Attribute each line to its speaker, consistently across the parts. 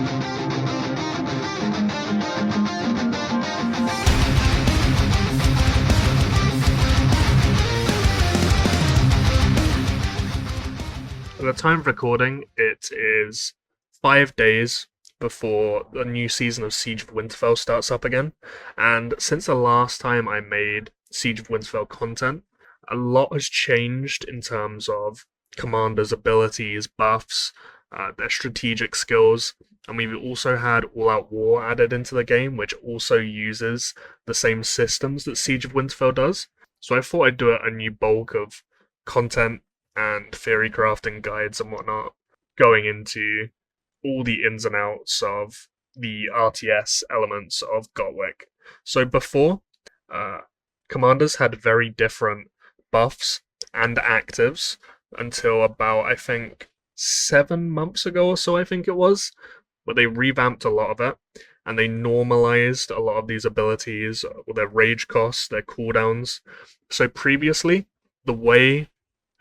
Speaker 1: At the time of recording, it is 5 days before the new season of Siege of Winterfell starts up again, and since the last time I made Siege of Winterfell content, a lot has changed in terms of commanders' abilities, buffs, their strategic skills, and we've also had All-Out War added into the game, which also uses the same systems that Siege of Winterfell does. So I thought I'd do a new bulk of content and theory crafting guides and whatnot, going into all the ins and outs of the RTS elements of GoTWiC. So before, commanders had very different buffs and actives until about, I think, 7 months ago or so, I think it was, but they revamped a lot of it, and they normalized a lot of these abilities, or their rage costs, their cooldowns. So previously, the way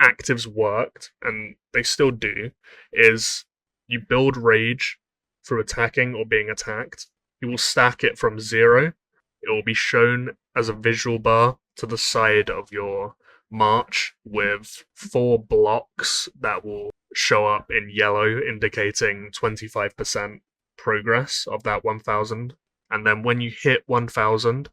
Speaker 1: actives worked, and they still do, is you build rage through attacking or being attacked. You will stack it from 0. It will be shown as a visual bar to the side of your march with 4 blocks that will show up in yellow, indicating 25% progress of that 1000. And then when you hit 1000,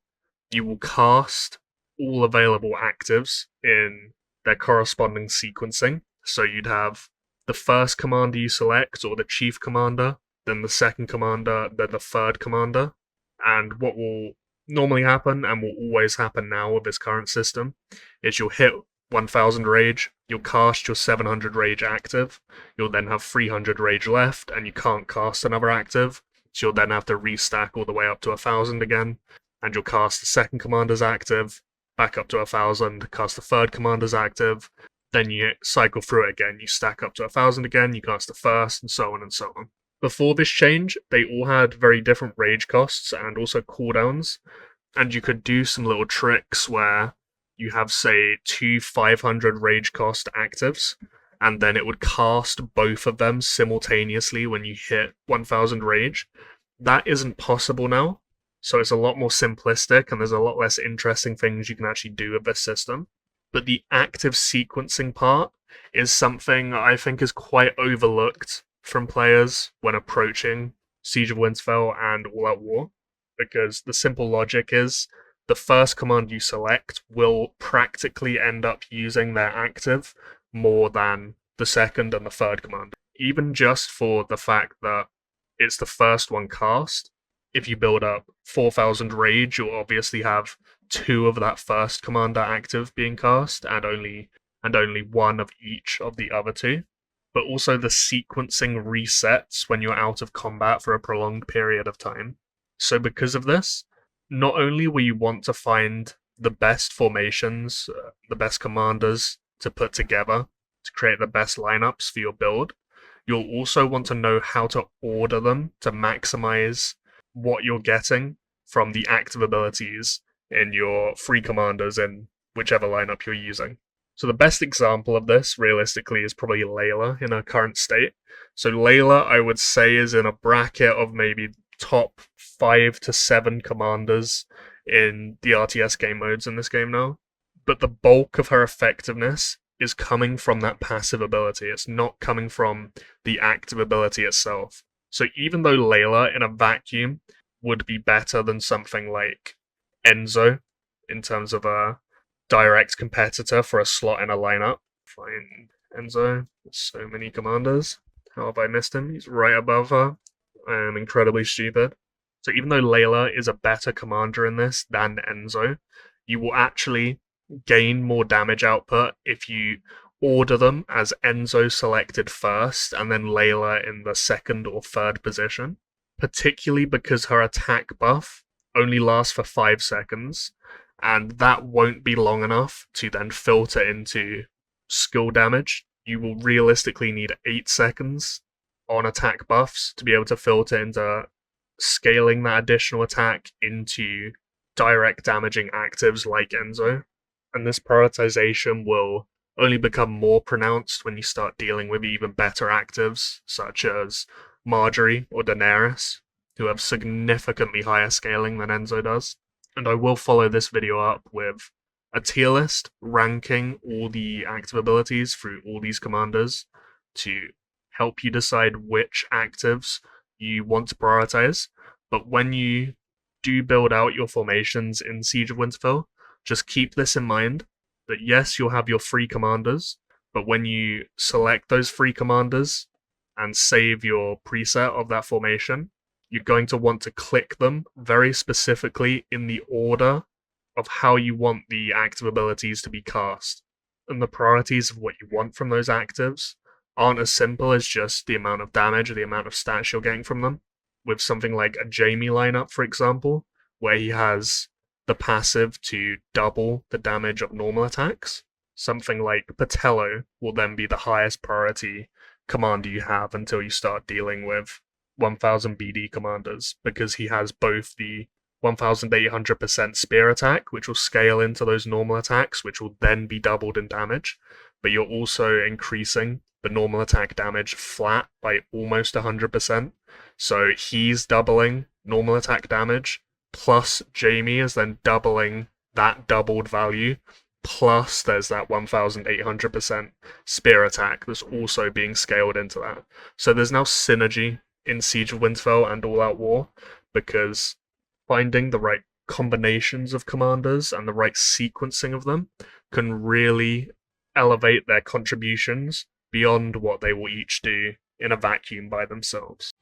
Speaker 1: you will cast all available actives in their corresponding sequencing. So you'd have the first commander you select, or the chief commander, then the second commander, then the third commander. And what will normally happen, and will always happen now with this current system, is you'll hit 1000 rage, you'll cast your 700 rage active, you'll then have 300 rage left, and you can't cast another active, so you'll then have to restack all the way up to 1000 again, and you'll cast the second commander's active, back up to 1000, cast the third commander's active, then you cycle through it again, you stack up to 1000 again, you cast the first, and so on and so on. Before this change, they all had very different rage costs and also cooldowns, and you could do some little tricks where you have, say, 2 500 rage cost actives, and then it would cast both of them simultaneously when you hit 1000 rage. That isn't possible now, so it's a lot more simplistic, and there's a lot less interesting things you can actually do with this system. But the active sequencing part is something I think is quite overlooked from players when approaching Siege of Winterfell and All-Out War, because the simple logic is the first command you select will practically end up using their active more than the second and the third command. Even just for the fact that it's the first one cast, if you build up 4000 rage, you'll obviously have 2 of that first commander active being cast, and only one of each of the other 2. But also the sequencing resets when you're out of combat for a prolonged period of time. So because of this, not only will you want to find the best formations, the best commanders to put together to create the best lineups for your build, you'll also want to know how to order them to maximize what you're getting from the active abilities in your free commanders in whichever lineup you're using. So the best example of this, realistically, is probably Layla in her current state. So Layla, I would say, is in a bracket of maybe top 5 to 7 commanders in the RTS game modes in this game now. But the bulk of her effectiveness is coming from that passive ability. It's not coming from the active ability itself. So even though Layla in a vacuum would be better than something like Enzo in terms of a direct competitor for a slot in a lineup. Find Enzo. There's so many commanders. How have I missed him? He's right above her. I am incredibly stupid. So even though Layla is a better commander in this than Enzo, you will actually gain more damage output if you order them as Enzo selected first and then Layla in the second or third position, particularly because her attack buff only lasts for 5 seconds, and that won't be long enough to then filter into skill damage. You will realistically need 8 seconds on attack buffs to be able to filter into scaling that additional attack into direct damaging actives like Enzo. And this prioritization will only become more pronounced when you start dealing with even better actives, such as Marjorie or Daenerys, who have significantly higher scaling than Enzo does. And I will follow this video up with a tier list ranking all the active abilities through all these commanders to help you decide which actives you want to prioritize. But when you do build out your formations in Siege of Winterfell, just keep this in mind, that yes, you'll have your free commanders, but when you select those free commanders and save your preset of that formation, you're going to want to click them very specifically in the order of how you want the active abilities to be cast. And the priorities of what you want from those actives aren't as simple as just the amount of damage or the amount of stats you're getting from them. With something like a Jaime lineup, for example, where he has the passive to double the damage of normal attacks, something like Patello will then be the highest priority commander you have until you start dealing with 1000 BD commanders, because he has both the 1800% spear attack, which will scale into those normal attacks, which will then be doubled in damage, but you're also increasing the normal attack damage flat by almost 100%. So he's doubling normal attack damage, plus Jaime is then doubling that doubled value, plus there's that 1800% spear attack that's also being scaled into that. So there's now synergy in Siege of Winterfell and All Out War, because finding the right combinations of commanders and the right sequencing of them can really elevate their contributions beyond what they will each do in a vacuum by themselves.